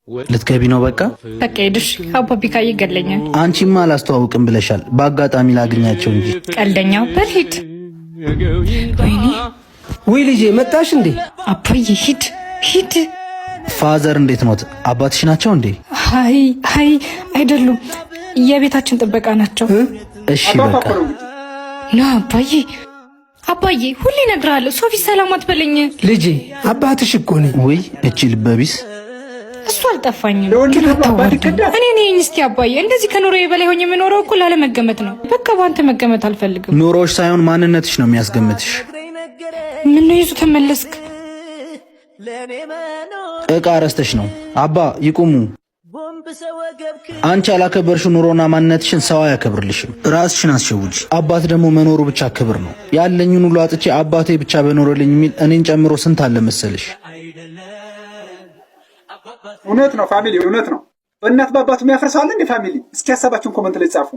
ልትገቢ ነው? በቃ ሄድሽ። አባቢ ካየ ይገለኛል። አንቺማ አላስተዋውቅም ብለሻል። በአጋጣሚ ላገኛቸው እንጂ። ቀልደኛው በልሂድ። ወይኔ ወይ ልጄ መጣሽ እንዴ? አባዬ ሂድ ሂድ። ፋዘር እንዴት ኖት? አባትሽ ናቸው እንዴ? ሃይ አይደሉም፣ የቤታችን ጥበቃ ናቸው። እሺ በቃ ና አባዬ ሁሌ እነግርሃለሁ። ሶፊ ሰላም አትበለኝ ልጄ። አባትሽ እኮ ነኝ። ወይ እቺ ልበቢስ እሱ አልጠፋኝም፣ ግን አታዋርድ። እኔ ነኝ እስቲ አባዬ። እንደዚህ ከኑሮዬ በላይ ሆኜ የምኖረው እኮ ላለመገመት ነው። በቃ ባንተ መገመት አልፈልግም። ኑሮሽ ሳይሆን ማንነትሽ ነው የሚያስገምትሽ። ምን ነው ይዙ ተመለስክ? እቃ ረስተሽ ነው። አባ ይቁሙ። አንቺ ያላከበርሽ ኑሮና ማንነትሽን ሰው አያከብርልሽም። ራስሽን አስሸውጂ። አባት ደግሞ መኖሩ ብቻ ክብር ነው። ያለኝን ሁሉ አጥቼ አባቴ ብቻ በኖረልኝ የሚል እኔን ጨምሮ ስንት አለ መሰልሽ። እውነት ነው ፋሚሊ፣ እውነት ነው። በእናት በአባቱ የሚያፈርሰዋል እንዴ ፋሚሊ? እስኪ ሀሳባችሁን ኮመንት ላይ ጻፉ።